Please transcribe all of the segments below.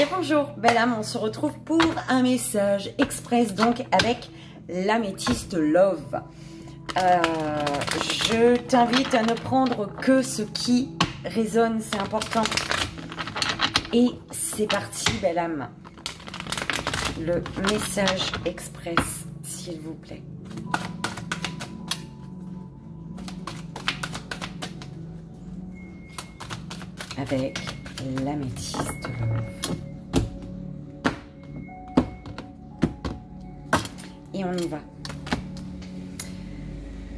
Et bonjour, belle âme, on se retrouve pour un message express donc avec l'améthyste Love. Je t'invite à ne prendre que ce qui résonne, c'est important. Et c'est parti, belle âme. Le message express, s'il vous plaît. Avec l'améthyste Love. Et on y va.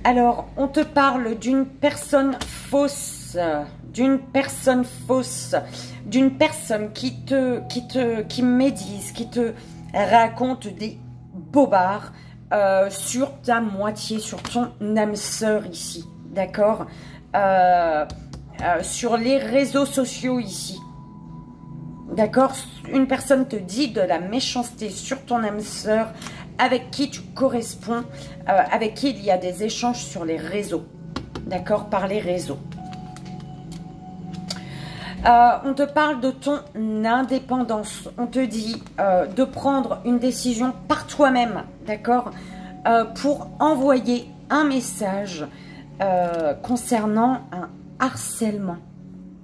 Alors, on te parle d'une personne fausse, d'une personne qui médise, qui te raconte des bobards sur ta moitié, sur ton âme sœur ici, d'accord, sur les réseaux sociaux ici, d'accord. Une personne te dit de la méchanceté sur ton âme sœur, avec qui tu corresponds, avec qui il y a des échanges sur les réseaux, d'accord, par les réseaux. On te parle de ton indépendance, on te dit de prendre une décision par toi-même, d'accord, pour envoyer un message concernant un harcèlement.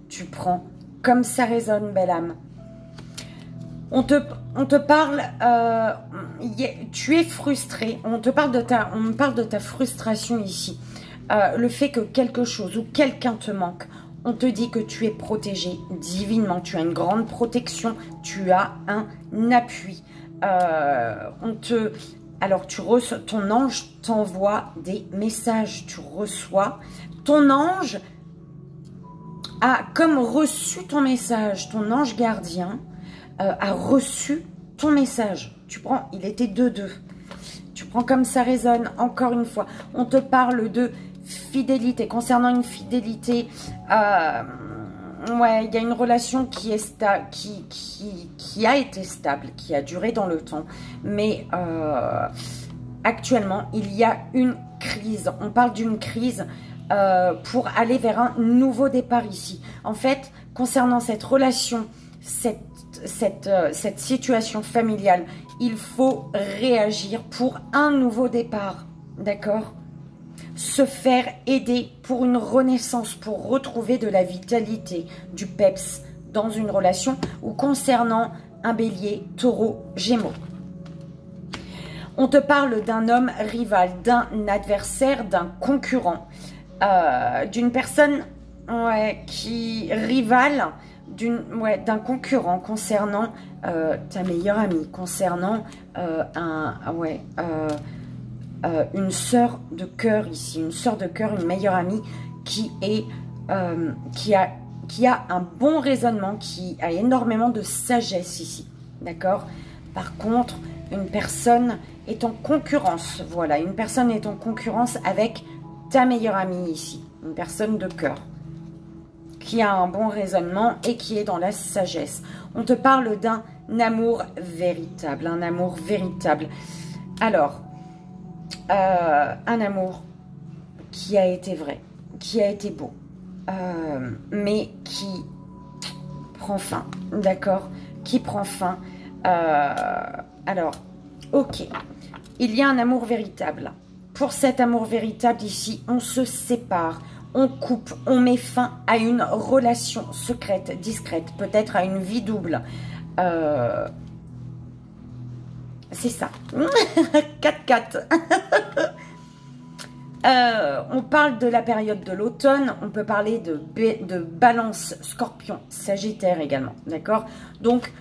Tu prends comme ça résonne, belle âme. On te parle, tu es frustré, on parle de ta frustration ici. Le fait que quelque chose ou quelqu'un te manque, on te dit que tu es protégé divinement, tu as une grande protection, tu as un appui. Alors ton ange t'envoie des messages, tu reçois, ton ange a comme reçu ton message, ton ange gardien a reçu ton message. Tu prends, il était 2-2. Tu prends comme ça résonne, encore une fois. On te parle de fidélité. Concernant une fidélité, ouais, il y a une relation qui est qui a été stable, qui a duré dans le temps. Mais actuellement, il y a une crise. On parle d'une crise pour aller vers un nouveau départ ici. En fait, concernant cette relation, cette situation familiale, il faut réagir pour un nouveau départ, d'accord? Se faire aider pour une renaissance, pour retrouver de la vitalité, du peps dans une relation ou concernant un bélier, taureau, gémeaux. On te parle d'un homme rival, d'un adversaire, d'un concurrent, d'une personne qui rivale, d'un concurrent concernant ta meilleure amie, concernant une sœur de cœur ici, une sœur de cœur, une meilleure amie qui a un bon raisonnement, qui a énormément de sagesse ici, d'accord. Par contre, une personne est en concurrence, voilà, une personne est en concurrence avec ta meilleure amie ici, une personne de cœur qui a un bon raisonnement et qui est dans la sagesse. On te parle d'un amour véritable, un amour véritable. Alors, un amour qui a été vrai, qui a été beau, mais qui prend fin, d'accord, qui prend fin. Alors, ok, il y a un amour véritable. Pour cet amour véritable ici, on se sépare, on coupe, on met fin à une relation secrète, discrète, peut-être à une vie double. C'est ça. 4-4. On parle de la période de l'automne. On peut parler de balance, scorpion, sagittaire également. D'accord? Donc,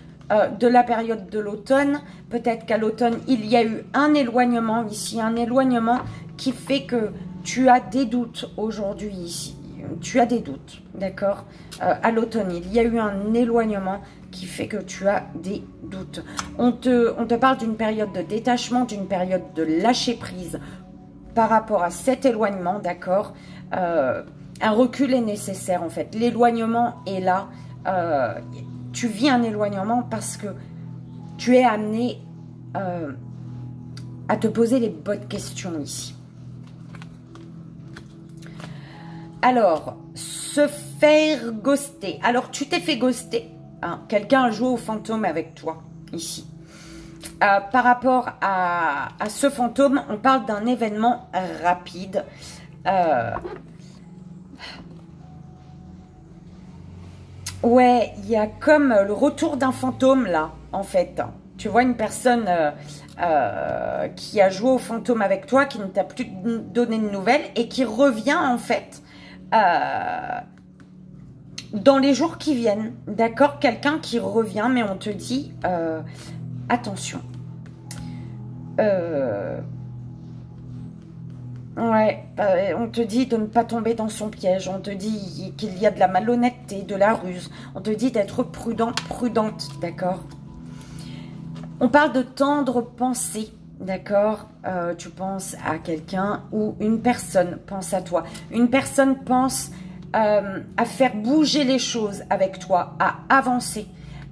de la période de l'automne, peut-être qu'à l'automne, il y a eu un éloignement ici. Un éloignement qui fait que tu as des doutes aujourd'hui ici. Tu as des doutes, d'accord? À l'automne, il y a eu un éloignement qui fait que tu as des doutes. On te parle d'une période de détachement, d'une période de lâcher prise par rapport à cet éloignement, d'accord? Un recul est nécessaire en fait. L'éloignement est là. Tu vis un éloignement parce que tu es amené à te poser les bonnes questions ici. Alors, se faire ghoster. Alors, tu t'es fait ghoster. hein. Quelqu'un a joué au fantôme avec toi, ici. Par rapport à ce fantôme, on parle d'un événement rapide. Ouais, il y a comme le retour d'un fantôme là, en fait. Tu vois une personne qui a joué au fantôme avec toi, qui ne t'a plus donné de nouvelles et qui revient en fait dans les jours qui viennent. D'accord? Quelqu'un qui revient, mais on te dit attention. Ouais, on te dit de ne pas tomber dans son piège, on te dit qu'il y a de la malhonnêteté, de la ruse, on te dit d'être prudent, prudente, d'accord? On parle de tendre pensée, d'accord? Tu penses à quelqu'un ou une personne pense à toi. Une personne pense à faire bouger les choses avec toi, à avancer.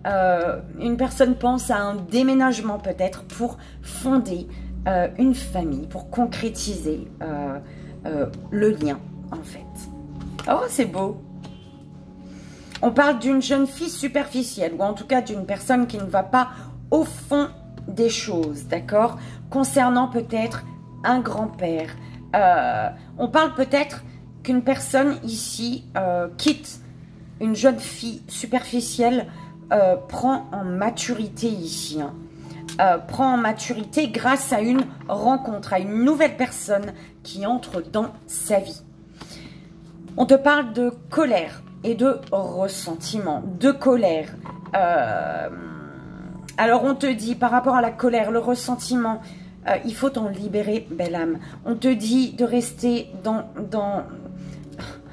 Une personne pense à un déménagement peut-être pour fonder une famille, pour concrétiser le lien, en fait. Oh, c'est beau. On parle d'une jeune fille superficielle, ou en tout cas d'une personne qui ne va pas au fond des choses, d'accord? Concernant peut-être un grand-père. On parle peut-être qu'une personne ici quitte une jeune fille superficielle, prend en maturité ici, hein. Prend en maturité grâce à une rencontre, à une nouvelle personne qui entre dans sa vie. On te parle de colère et de ressentiment, de colère. Alors on te dit par rapport à la colère, le ressentiment, il faut t'en libérer, belle âme. On te dit de rester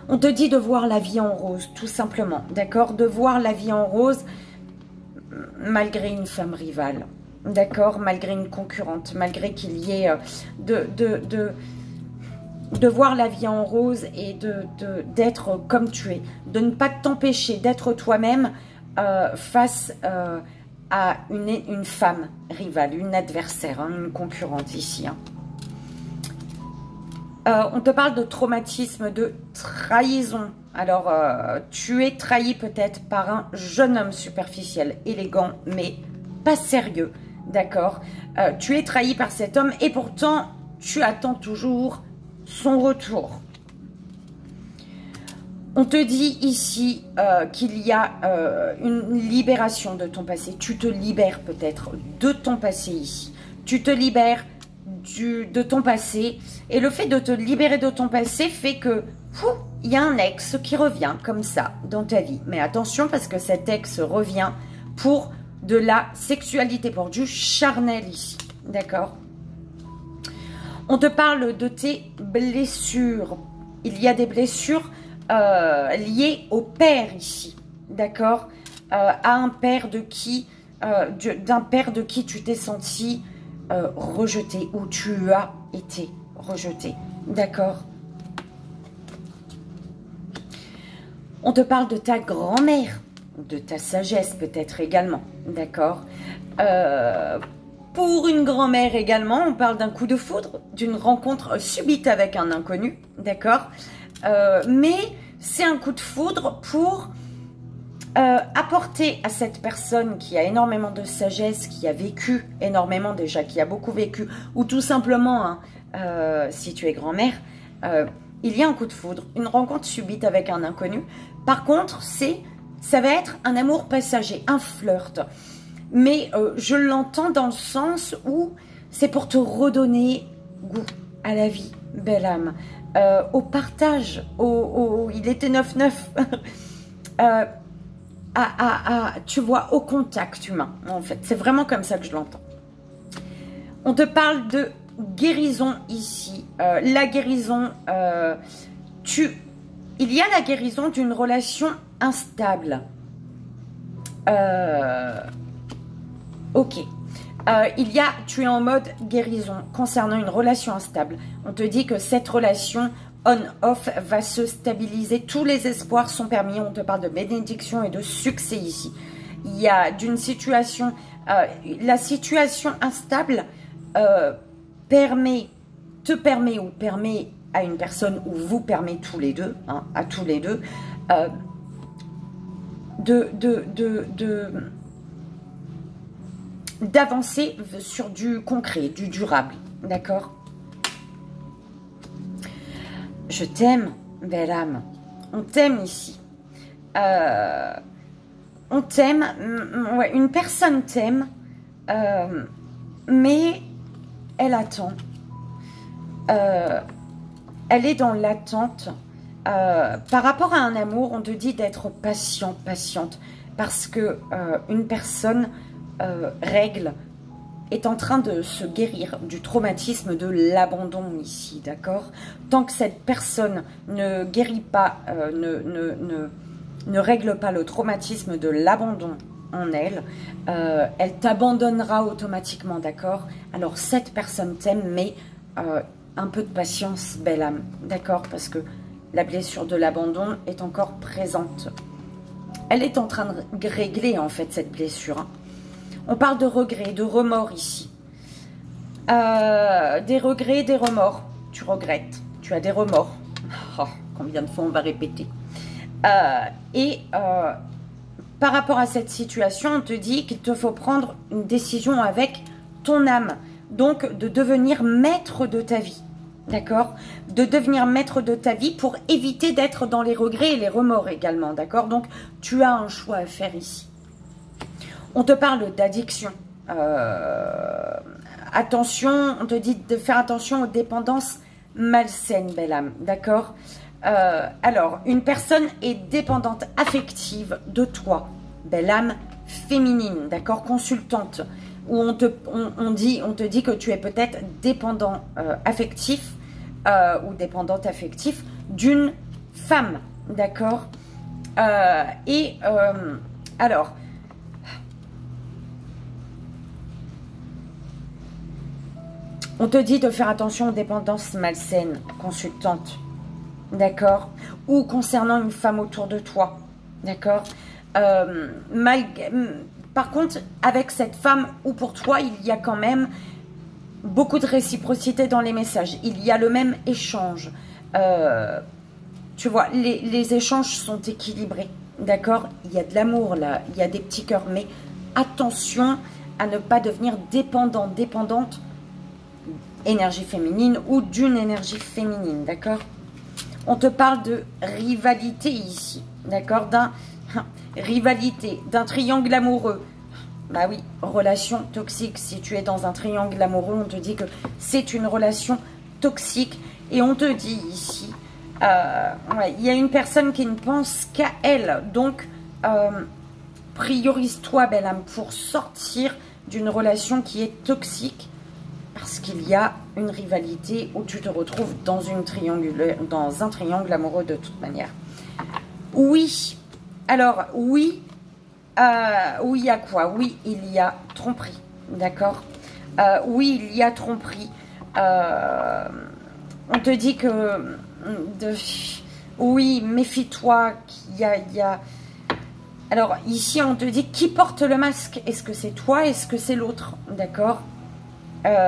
on te dit de voir la vie en rose, tout simplement, d'accord? De voir la vie en rose malgré une femme rivale. D'accord, malgré une concurrente, malgré qu'il y ait de voir la vie en rose et d'être comme tu es, de ne pas t'empêcher d'être toi-même face à une femme rivale, une adversaire, hein, une concurrente ici. Hein. On te parle de traumatisme, de trahison. Alors, tu es trahi peut-être par un jeune homme superficiel, élégant, mais pas sérieux. D'accord, tu es trahi par cet homme et pourtant tu attends toujours son retour. On te dit ici qu'il y a une libération de ton passé. Tu te libères peut-être de ton passé ici. Tu te libères de ton passé et le fait de te libérer de ton passé fait que il y a un ex qui revient comme ça dans ta vie. Mais attention parce que cet ex revient pour de la sexualité, pour du charnel ici, d'accord? On te parle de tes blessures. Il y a des blessures liées au père ici, d'accord? À un père de qui, d'un père de qui tu t'es senti rejeté ou tu as été rejeté, d'accord? On te parle de ta grand-mère, de ta sagesse peut-être également, d'accord? Pour une grand-mère également, on parle d'un coup de foudre, d'une rencontre subite avec un inconnu, d'accord? Mais c'est un coup de foudre pour apporter à cette personne qui a énormément de sagesse, qui a vécu énormément déjà, qui a beaucoup vécu, ou tout simplement, hein, si tu es grand-mère, il y a un coup de foudre, une rencontre subite avec un inconnu. Par contre, ça va être un amour passager, un flirt. Mais je l'entends dans le sens où c'est pour te redonner goût à la vie, belle âme. Au partage, il était 9-9. Tu vois, au contact humain, en fait. C'est vraiment comme ça que je l'entends. On te parle de guérison ici. La guérison, il y a la guérison d'une relation instable. Ok. Tu es en mode guérison concernant une relation instable. On te dit que cette relation on-off va se stabiliser. Tous les espoirs sont permis. On te parle de bénédiction et de succès ici. Il y a d'une situation... la situation instable te permet ou permet à une personne ou vous permet tous les deux, hein, à tous les deux, d'avancer sur du concret, du durable, d'accord? Je t'aime, belle âme. On t'aime ici. On t'aime. Ouais, une personne t'aime, mais elle attend. Elle est dans l'attente. Par rapport à un amour, on te dit d'être patient, patiente, parce que une personne règle est en train de se guérir du traumatisme de l'abandon ici, d'accord? Tant que cette personne ne guérit pas, ne règle pas le traumatisme de l'abandon en elle, elle t'abandonnera automatiquement, d'accord? Alors cette personne t'aime, mais un peu de patience, belle âme, d'accord? Parce que la blessure de l'abandon est encore présente. Elle est en train de régler en fait cette blessure, hein. On parle de regrets, de remords ici. Des regrets, des remords. Tu regrettes, tu as des remords. Oh, combien de fois on va répéter. Par rapport à cette situation, on te dit qu'il te faut prendre une décision avec ton âme. Donc, de devenir maître de ta vie. D'accord? De devenir maître de ta vie pour éviter d'être dans les regrets et les remords également. D'accord? Donc, tu as un choix à faire ici. On te parle d'addiction. Attention, on te dit de faire attention aux dépendances malsaines, belle âme. D'accord? Alors, une personne est dépendante affective de toi, belle âme féminine, d'accord? Consultante. Où on te dit que tu es peut-être dépendant affectif ou dépendante affectif d'une femme, d'accord? Alors, on te dit de faire attention aux dépendances malsaines, consultante, d'accord? Ou concernant une femme autour de toi, d'accord? Par contre, avec cette femme ou pour toi, il y a quand même beaucoup de réciprocité dans les messages. Il y a le même échange. Tu vois, les échanges sont équilibrés, d'accord? Il y a de l'amour là, il y a des petits cœurs. Mais attention à ne pas devenir dépendante énergie féminine ou d'une énergie féminine, d'accord? On te parle de rivalité ici, d'accord? Rivalité, d'un triangle amoureux. Bah oui, relation toxique. Si tu es dans un triangle amoureux, on te dit que c'est une relation toxique. Et on te dit ici, ouais, il y a une personne qui ne pense qu'à elle. Donc, priorise-toi, belle âme, pour sortir d'une relation qui est toxique. Parce qu'il y a une rivalité où tu te retrouves dans un triangle amoureux de toute manière. Oui. Alors, oui. Oui, il y a quoi? Oui, il y a tromperie. D'accord? Oui, il y a tromperie. On te dit que... oui, méfie-toi. Il y a... Alors, ici, on te dit qui porte le masque? Est-ce que c'est toi? Est-ce que c'est l'autre? D'accord?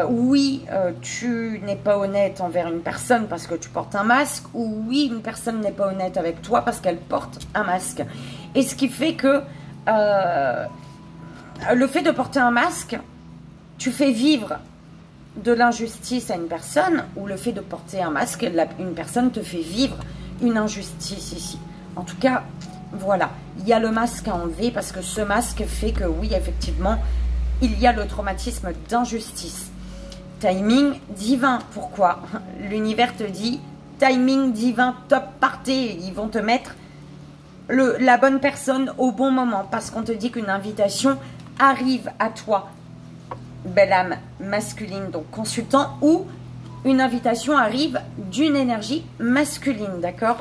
Oui, tu n'es pas honnête envers une personne parce que tu portes un masque, ou oui, une personne n'est pas honnête avec toi parce qu'elle porte un masque. Et ce qui fait que le fait de porter un masque, tu fais vivre de l'injustice à une personne, ou le fait de porter un masque, une personne te fait vivre une injustice ici. En tout cas, voilà, il y a le masque à enlever parce que ce masque fait que oui, effectivement, il y a le traumatisme d'injustice. Timing divin. Pourquoi? L'univers te dit timing divin, top, partez. Ils vont te mettre la bonne personne au bon moment. Parce qu'on te dit qu'une invitation arrive à toi, belle âme masculine, donc consultant, ou une invitation arrive d'une énergie masculine, d'accord?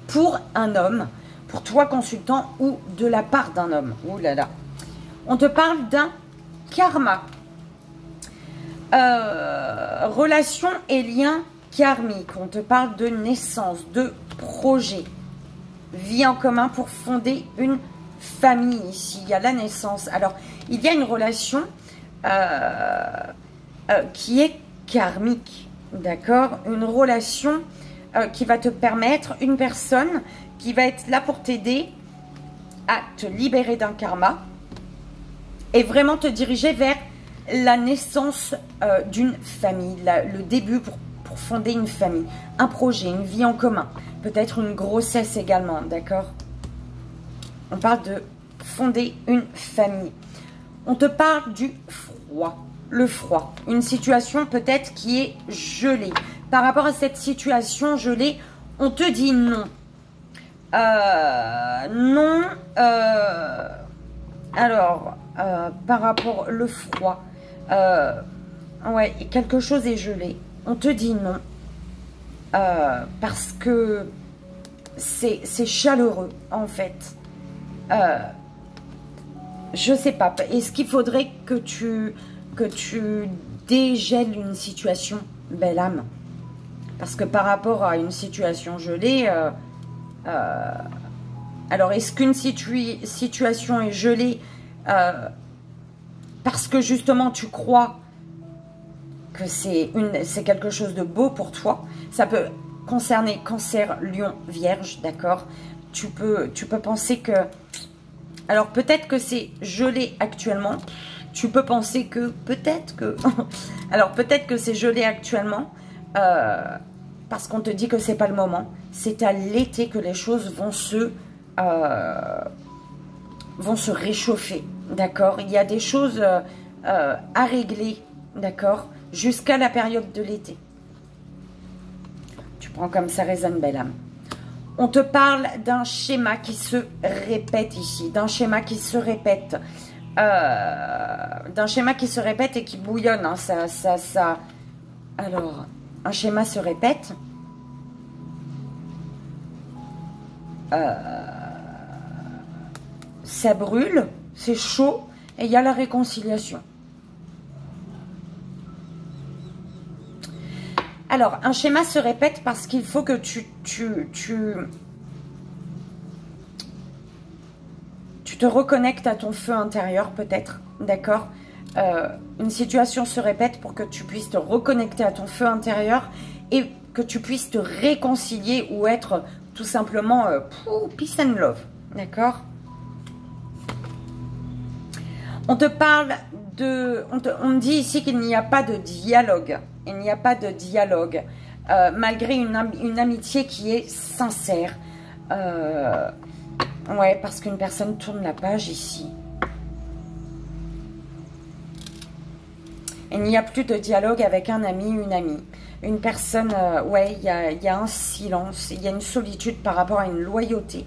Pour un homme, pour toi consultant, ou de la part d'un homme. Ouh là là. On te parle d'un karma. Relation et lien karmique. On te parle de naissance, de projet. Vie en commun pour fonder une famille ici. Il y a la naissance. Alors, il y a une relation qui est karmique. D'accord? Une relation qui va te permettre, une personne qui va être là pour t'aider à te libérer d'un karma et vraiment te diriger vers la naissance d'une famille, le début pour fonder une famille, un projet, une vie en commun, peut-être une grossesse également, d'accord? On parle de fonder une famille. On te parle du froid, le froid, une situation peut-être qui est gelée. Par rapport à cette situation gelée, on te dit non. Non, alors, par rapport au froid, ouais, quelque chose est gelé. On te dit non, parce que c'est chaleureux, en fait. Je sais pas, est-ce qu'il faudrait que tu dégèles une situation, belle âme? Parce que par rapport à une situation gelée, alors est-ce qu'une situation est gelée parce que justement tu crois que c'est quelque chose de beau pour toi? Ça peut concerner Cancer, Lion, Vierge, d'accord? Tu peux penser que... Alors peut-être que c'est gelé actuellement. Tu peux penser que peut-être que... Alors peut-être que c'est gelé actuellement parce qu'on te dit que c'est pas le moment. C'est à l'été que les choses vont se réchauffer, d'accord? Il y a des choses à régler, d'accord? Jusqu'à la période de l'été. Tu prends comme ça résonne, belle âme. On te parle d'un schéma qui se répète ici, d'un schéma qui se répète, et qui bouillonne. Hein, ça. Alors, un schéma se répète. Ça brûle, c'est chaud, et il y a la réconciliation. Alors, un schéma se répète parce qu'il faut que tu te reconnectes à ton feu intérieur, peut-être, d'accord? Une situation se répète pour que tu puisses te reconnecter à ton feu intérieur et que tu puisses te réconcilier ou être tout simplement peace and love, d'accord? On te parle de... On dit ici qu'il n'y a pas de dialogue. Il n'y a pas de dialogue. Malgré une amitié qui est sincère. Ouais, parce qu'une personne tourne la page ici. Il n'y a plus de dialogue avec un ami, une amie. Une personne, ouais, il y a un silence. Il y a une solitude par rapport à une loyauté.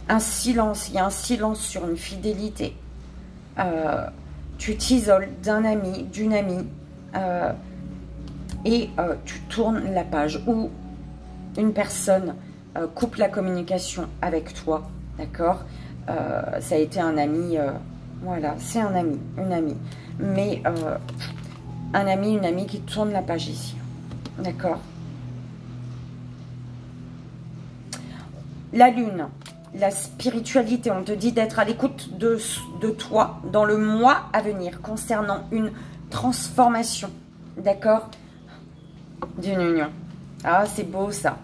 Un silence, il y a un silence sur une fidélité. Tu t'isoles d'un ami, d'une amie, et tu tournes la page, ou une personne coupe la communication avec toi, d'accord? Ça a été un ami, voilà, c'est un ami, une amie, mais un ami, une amie qui tourne la page ici, d'accord? La lune, la spiritualité, on te dit d'être à l'écoute de toi dans le mois à venir concernant une transformation, d'accord? D'une union. Ah, c'est beau ça.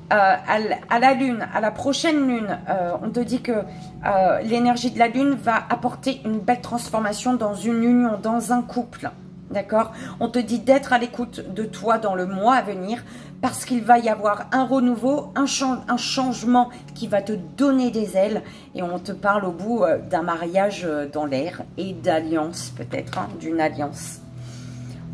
À la lune, à la prochaine lune, on te dit que l'énergie de la lune va apporter une belle transformation dans une union, dans un couple, d'accord? On te dit d'être à l'écoute de toi dans le mois à venir parce qu'il va y avoir un renouveau, un changement qui va te donner des ailes, et on te parle au bout d'un mariage dans l'air et d'alliance peut-être, hein, d'une alliance.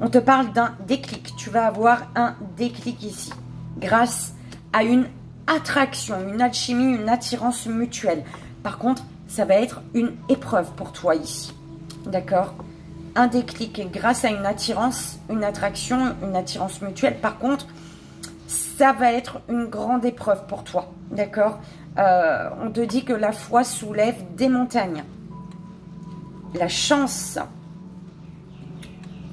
On te parle d'un déclic, tu vas avoir un déclic ici grâce à une attraction, une alchimie, une attirance mutuelle. Par contre, ça va être une épreuve pour toi ici, d'accord? Un déclic grâce à une attirance, une attraction, une attirance mutuelle. Par contre, ça va être une grande épreuve pour toi, d'accord? On te dit que la foi soulève des montagnes. La chance,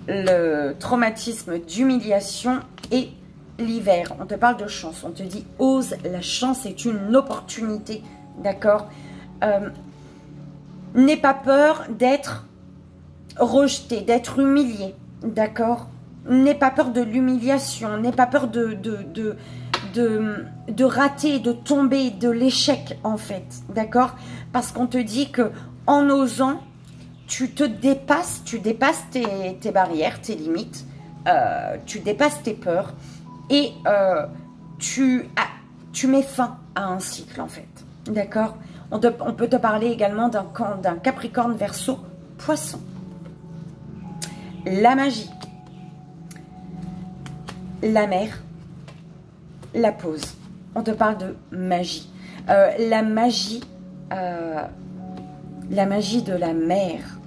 le traumatisme d'humiliation et l'hiver. On te parle de chance, on te dit ose, la chance est une opportunité, d'accord? N'aie pas peur d'être rejeté, d'être humilié, d'accord? N'aie pas peur de l'humiliation, n'aie pas peur de rater, de tomber, de l'échec en fait, d'accord? Parce qu'on te dit que en osant, tu dépasses tes barrières, tes limites, tu dépasses tes peurs et tu mets fin à un cycle en fait, d'accord? On peut te parler également d'un Capricorne, Verseau, Poisson. La magie, la mer, la pause. On te parle de magie. La magie de la mer.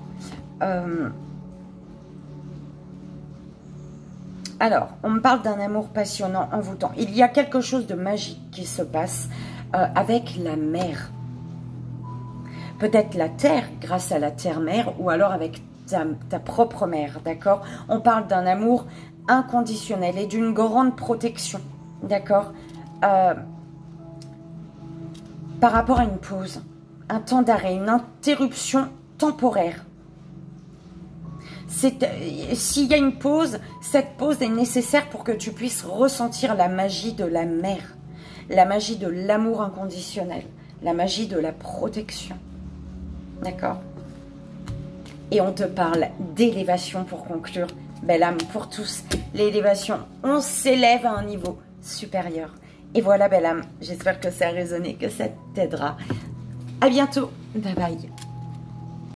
Alors, on me parle d'un amour passionnant, envoûtant. Il y a quelque chose de magique qui se passe avec la mer. Peut-être la terre, grâce à la terre-mère, ou alors avec ta propre mère, d'accord? On parle d'un amour inconditionnel et d'une grande protection, d'accord? Par rapport à une pause, un temps d'arrêt, une interruption temporaire. S'il y a une pause, cette pause est nécessaire pour que tu puisses ressentir la magie de la mer, la magie de l'amour inconditionnel, la magie de la protection. D'accord? Et on te parle d'élévation pour conclure. Belle âme pour tous. L'élévation, on s'élève à un niveau supérieur. Et voilà, belle âme, j'espère que ça a résonné, que ça t'aidera. À bientôt. Bye bye.